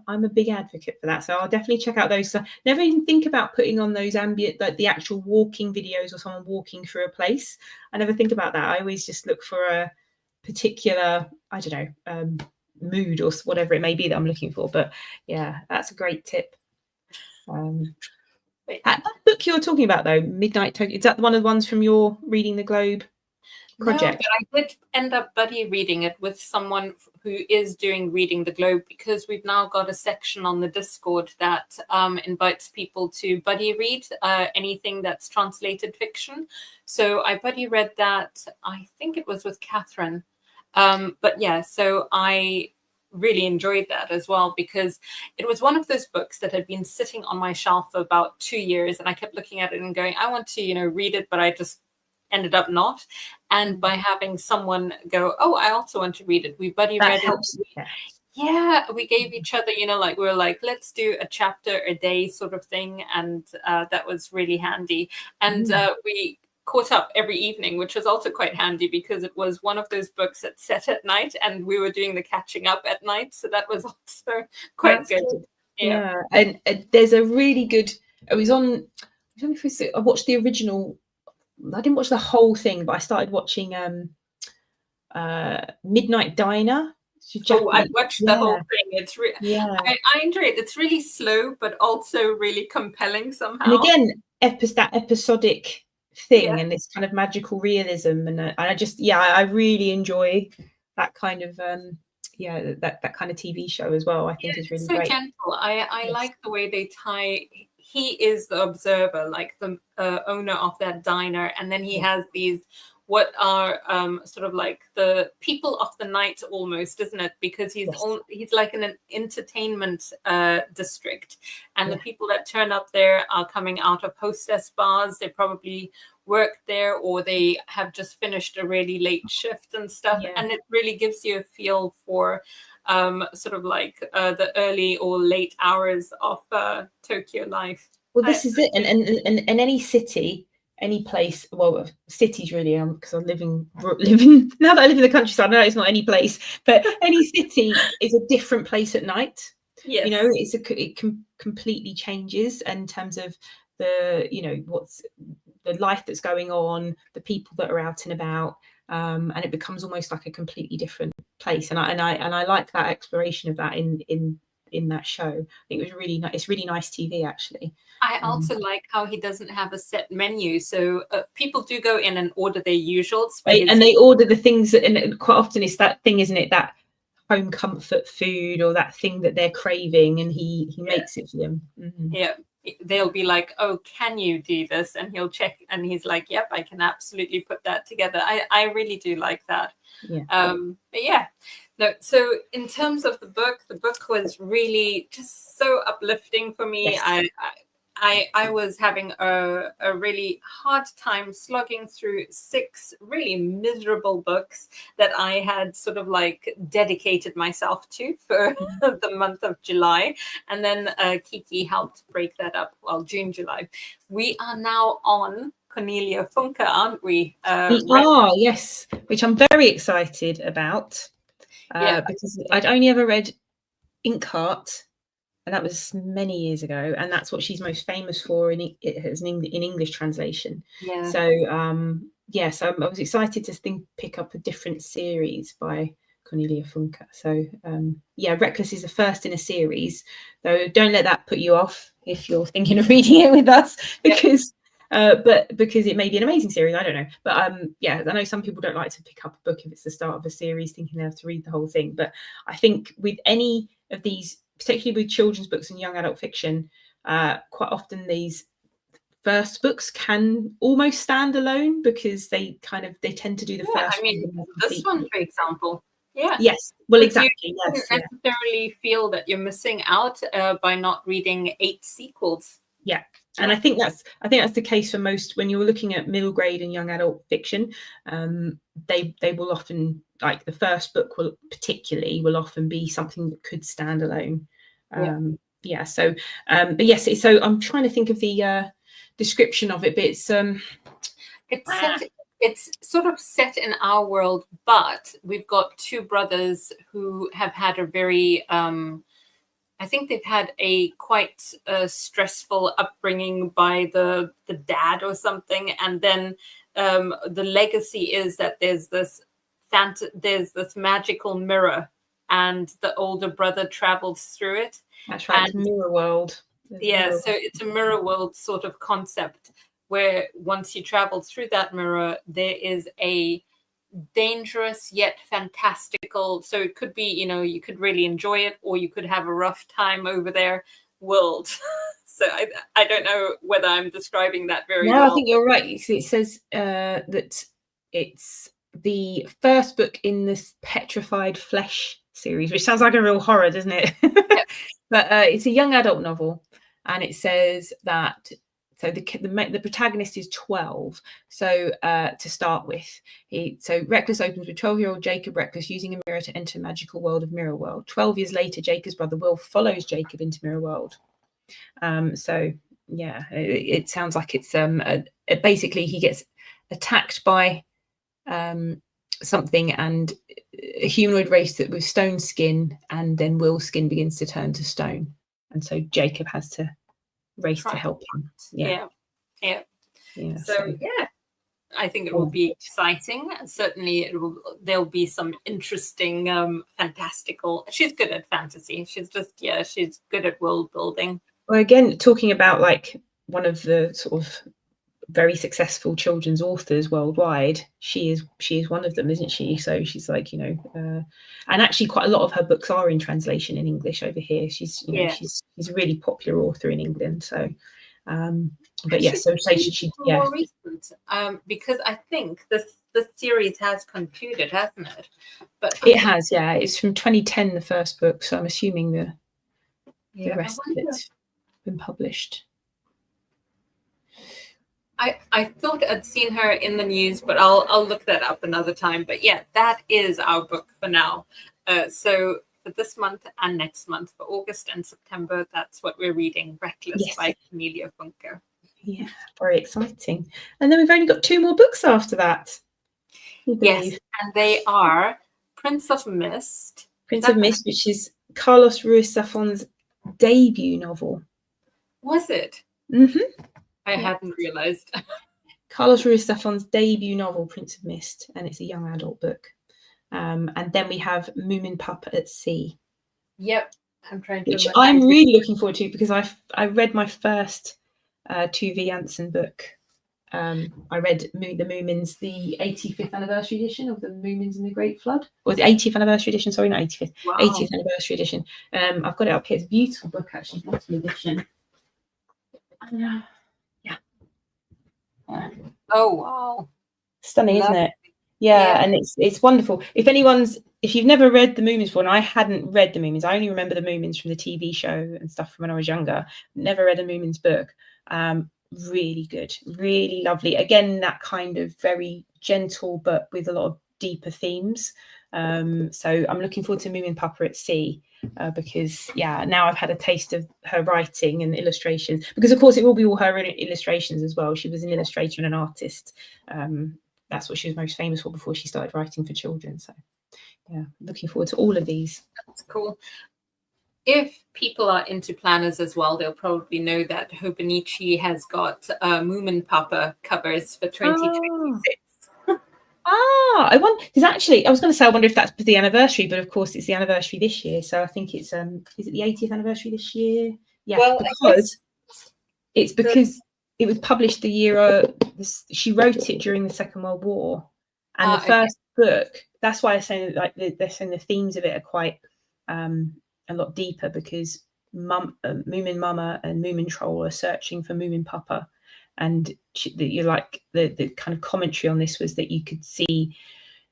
I'm a big advocate for that. So I'll definitely check out those. So never even think about putting on those ambient, like the actual walking videos or someone walking through a place. I never think about that. I always just look for a particular, I don't know, mood or whatever it may be that I'm looking for. But yeah, that's a great tip. That book you're talking about though, Midnight Tokyo, is that one of the ones from your Reading the Globe project? No, but I did end up buddy reading it with someone who is doing Reading the Globe, because we've now got a section on the Discord that invites people to buddy read anything that's translated fiction. So I buddy read that, I think it was with Catherine. But yeah, so I really enjoyed that as well, because it was one of those books that had been sitting on my shelf for about 2 years, and I kept looking at it and going, I want to, read it, but I just ended up not. And by having someone go, oh, I also want to read it, we buddy read it. Yeah, we gave each other, like we were like, let's do a chapter a day sort of thing. And that was really handy. And we caught up every evening, which was also quite handy, because it was one of those books that set at night and we were doing the catching up at night. So that was also quite good. Yeah. And there's a really good, it was on, I watched the original. I didn't watch the whole thing, but I started watching Midnight Diner. I watched the whole thing. It's I enjoy it. It's really slow, but also really compelling somehow. And again, that episodic thing and this kind of magical realism, and I just I really enjoy that kind of that kind of TV show as well. I think is really great. So gentle. I like the way they tie. He is the observer, like the owner of that diner, and then he has these what are sort of like the people of the night almost, isn't it? Because he's like in an entertainment district, and the people that turn up there are coming out of hostess bars. They probably work there, or they have just finished a really late shift and stuff. And it really gives you a feel for sort of like the early or late hours of Tokyo life. Well, this is it, and any city, any place, well, cities really, because I'm living now that I live in the countryside. I know it's not any place, but any city is a different place at night. Yes. It completely changes in terms of the what's the life that's going on, the people that are out and about, and it becomes almost like a completely different place. And I like that exploration of that in that show. I think it was really nice. It's really nice TV, actually. I also like how he doesn't have a set menu, so people do go in and order their usuals, and they order the things that, and quite often it's that thing, isn't it, that home comfort food or that thing that they're craving, and he makes it for them. They'll be like, oh, can you do this? And he'll check, and he's like, yep, I can absolutely put that together. I really do like that. So in terms of the book was really just so uplifting for me. Yes. I was having a really hard time slogging through 6 really miserable books that I had sort of like dedicated myself to for the month of July. And then Kiki helped break that up. Well, June, July. We are now on Cornelia Funke, aren't we? We are, yes, which I'm very excited about because I'd only ever read Inkheart. And that was many years ago, and that's what she's most famous for in English translation. Yeah. So so I was excited to pick up a different series by Cornelia Funke. So Reckless is the first in a series, though. Don't let that put you off if you're thinking of reading it with us, because because it may be an amazing series. I don't know, but I know some people don't like to pick up a book if it's the start of a series, thinking they have to read the whole thing. But I think with any of these, particularly with children's books and young adult fiction, quite often these first books can almost stand alone because they tend to do the first. I mean, this one, for example. Yeah. Yes. Well, but exactly. You yes. don't necessarily feel that you're missing out by not reading 8 sequels. Yeah. And I think that's the case for most. When you're looking at middle grade and young adult fiction, they will often, like the first book will often be something that could stand alone. So but yes, so I'm trying to think of the description of it, but it's sort of set in our world, but we've got 2 brothers who have had a very I think they've had a quite stressful upbringing by the dad or something, and then the legacy is that there's this magical mirror, and the older brother travels through it. That's right, mirror world. So it's a mirror world sort of concept where once you travel through that mirror, there is a dangerous yet fantastical, so it could be, you could really enjoy it or you could have a rough time over there world. So I don't know whether I'm describing that very well. I think you're right. It says that it's the first book in this Petrified Flesh series, which sounds like a real horror, doesn't it? Yep. But it's a young adult novel, and it says that the protagonist is 12. So to start with, Reckless opens with 12-year-old Jacob Reckless using a mirror to enter a magical world of Mirror World. 12 years later, Jacob's brother Will follows Jacob into Mirror World. It sounds like it's basically he gets attacked by something, and a humanoid race that with stone skin, and then Will's skin begins to turn to stone, and so Jacob has to race to help him. I think it will be exciting. Certainly there'll be some interesting fantastical. She's good at fantasy. She's good at world building. Well, again, talking about like one of the sort of very successful children's authors worldwide, she is one of them, isn't she? So she's like, and actually quite a lot of her books are in translation in English over here. She's a really popular author in England. So but yes, so she more recent, because I think the series has concluded, hasn't it? But it has, it's from 2010, the first book, so I'm assuming the rest of it's been published. I thought I'd seen her in the news, but I'll look that up another time. But that is our book for now. So for this month and next month, for August and September, that's what we're reading, Reckless by Cornelia Funke. Yeah, very exciting. And then we've only got 2 more books after that. Yes, and they are Prince of Mist. Which is Carlos Ruiz Zafón's debut novel. Was it? Mm-hmm. I hadn't realized. Carlos Ruiz Zafón's debut novel, Prince of Mist, and it's a young adult book. And then we have Moomin Papa at Sea. Yep, which I'm really looking forward to, because I read my first Tove Jansson book. I read the Moomins, the 85th anniversary edition of the Moomins and the Great Flood, or the 80th anniversary edition. Sorry, not 85th. Wow. 80th anniversary edition. I've got it up here. It's a beautiful book, actually. Beautiful edition. Oh wow, stunning, isn't it? And it's wonderful. If you've never read the Moomins before, and I hadn't read the Moomins, I only remember the Moomins from the TV show and stuff from when I was younger. Never read a Moomins book. Really good, really lovely. Again, that kind of very gentle but with a lot of deeper themes. So I'm looking forward to Moomin Papa at Sea, because now I've had a taste of her writing and illustrations, because of course it will be all her illustrations as well. She was an illustrator and an artist. That's what she was most famous for before she started writing for children. So looking forward to all of these. That's cool. If people are into planners as well, they'll probably know that Hobonichi has got Moomin Papa covers for 2026. I wonder, because actually I was going to say, I wonder if that's the anniversary, but of course it's the anniversary this year. So I think it's is it the 80th anniversary this year? Yeah, well, because it was published the year she wrote it during the Second World War, and the first book. That's why I say like they're saying the themes of it are quite a lot deeper, because Moomin Mama and Moomin Troll are searching for Moomin Papa, And you like the kind of commentary on this was that you could see,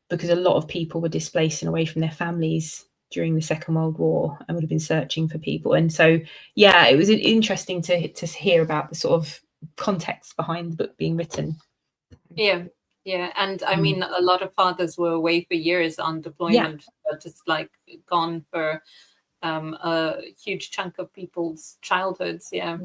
because a lot of people were displaced and away from their families during the Second World War and would have been searching for people. And so, yeah, it was interesting to hear about the sort of context behind the book being written. Yeah. And I mean, a lot of fathers were away for years on deployment, just like gone for a huge chunk of people's childhoods. Yeah,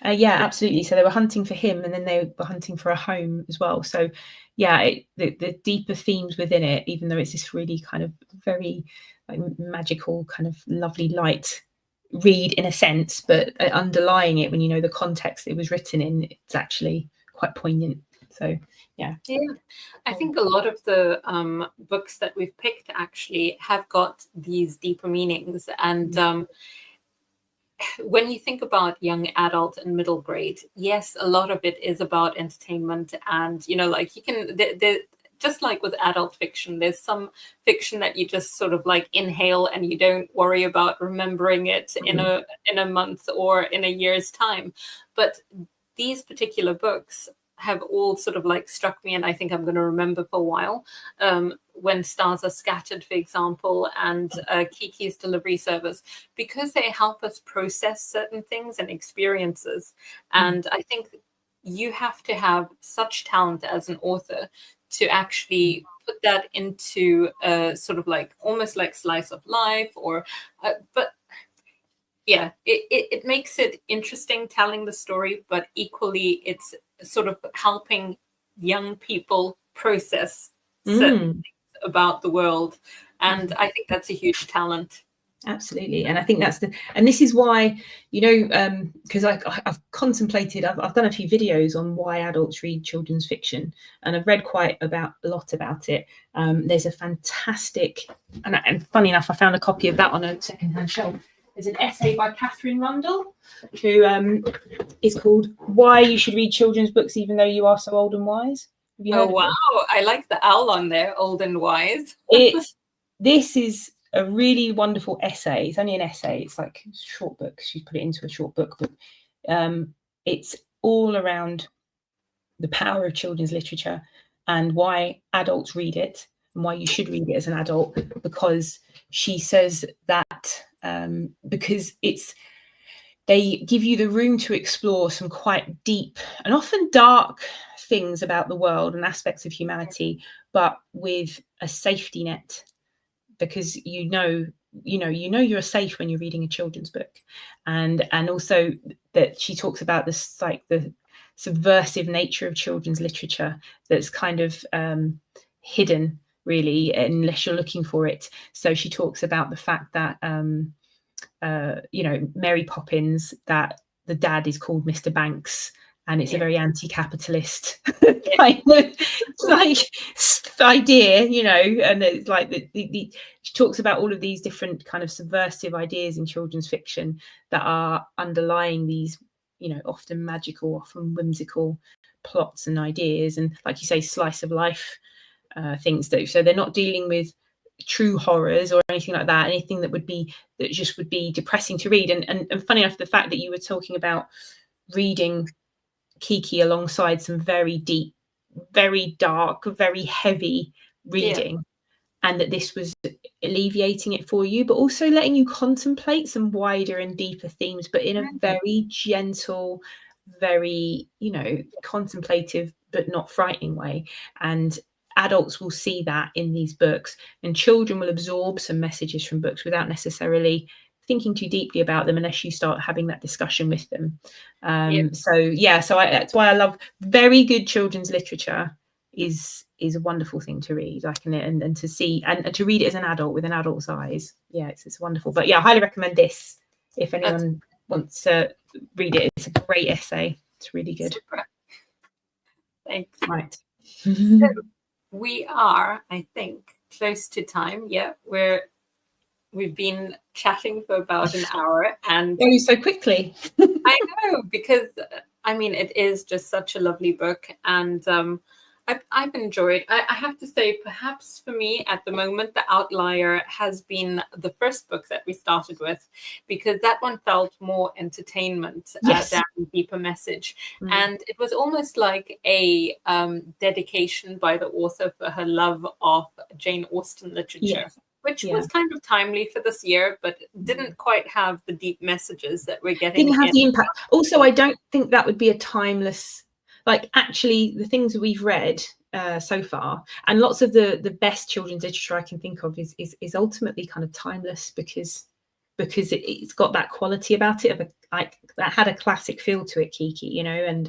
absolutely. So they were hunting for him, and then they were hunting for a home as well. So yeah, the deeper themes within it, even though it's this really kind of very like magical kind of lovely light read in a sense, but underlying it, when you know the context it was written in, it's actually quite poignant. So yeah, I think a lot of the books that we've picked actually have got these deeper meanings. And when you think about young adult and middle grade, yes, a lot of it is about entertainment. And, you know, like you can, just like with adult fiction, there's some fiction that you just sort of like inhale and you don't worry about remembering it in a month or in a year's time. But these particular books have all sort of like struck me, and I think I'm going to remember for a while. When Stars Are Scattered, for example, and Kiki's Delivery Service, because they help us process certain things and experiences. And I think you have to have such talent as an author to actually put that into a sort of like almost like slice of life, or but yeah, it makes it interesting telling the story, but equally it's sort of helping young people process certain things about the world. And I think that's a huge talent. Absolutely. And I think and this is why, you know, because I've contemplated, I've done a few videos on why adults read children's fiction, and I've read quite a lot about it. There's a fantastic, and funny enough, I found a copy of that on a secondhand shelf. There's an essay by Catherine Rundle, who is called Why You Should Read Children's Books Even Though You Are So Old and Wise. Have you heard of wow. it? I like the owl on there, old and wise. This is a really wonderful essay. It's only an essay. It's like a short book. She's put it into a short book, but it's all around the power of children's literature and why adults read it and why you should read it as an adult, because she says that because they give you the room to explore some quite deep and often dark things about the world and aspects of humanity, but with a safety net, because you know you're safe when you're reading a children's book. And also that she talks about this, like the subversive nature of children's literature that's kind of hidden really unless you're looking for it. So she talks about the fact that Mary Poppins, that the dad is called Mr. Banks, and it's a very anti-capitalist kind of like idea, you know, and it's like she talks about all of these different kind of subversive ideas in children's fiction that are underlying these, you know, often magical, often whimsical plots and ideas, and like you say, slice of life things though. So they're not dealing with true horrors or anything like that, anything that just would be depressing to read. And funny enough, the fact that you were talking about reading Kiki alongside some very deep, very dark, very heavy reading, and that this was alleviating it for you, but also letting you contemplate some wider and deeper themes, but in a very gentle, very, you know, contemplative but not frightening way. And adults will see that in these books, and children will absorb some messages from books without necessarily thinking too deeply about them unless you start having that discussion with them. So that's why I love very good children's literature. Is a wonderful thing to read, and to see and to read it as an adult with an adult's eyes. Yeah, it's wonderful. But yeah, I highly recommend this if anyone wants to read it. It's a great essay. It's really good. Super. Thanks. Right. So we are, I think, close to time. Yeah, we've been chatting for about an hour, and goes so quickly. I know, because I mean, it is just such a lovely book, and I've enjoyed. I have to say, perhaps for me at the moment, The Outlier has been the first book that we started with, because that one felt more entertainment Yes. than deeper message. And it was almost like a dedication by the author for her love of Jane Austen literature. Yes. Which was kind of timely for this year, but didn't quite have the deep messages that we're getting. Didn't have the impact. Also, I don't think that would be a timeless, like, actually the things we've read so far, and lots of the best children's literature I can think of is ultimately kind of timeless, because it's got that quality about it, of like that had a classic feel to it, Kiki, you know. And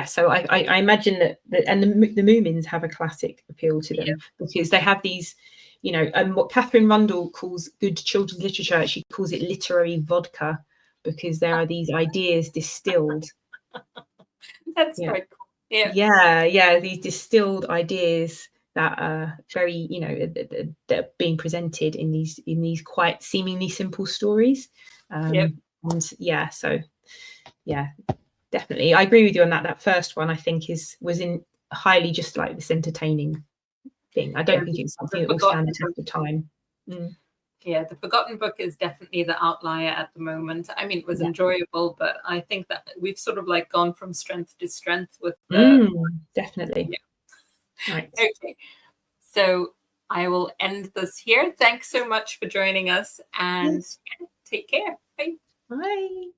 so I imagine that and the Moomins have a classic appeal to them, because they have these, you know, and what Catherine Rundell calls good children's literature, she calls it literary vodka, because there are these ideas distilled. That's quite cool. Yeah, these distilled ideas that are very, you know, that are being presented in these quite seemingly simple stories. And definitely I agree with you on that first one. I think was in highly just like this entertaining thing. I don't think it's something that will stand the test of time. Yeah, The Forgotten Book is definitely the outlier at the moment. I mean, it was enjoyable, but I think that we've sort of like gone from strength to strength with the definitely. Right. Okay, so I will end this here. Thanks so much for joining us, and take care. Bye. Bye.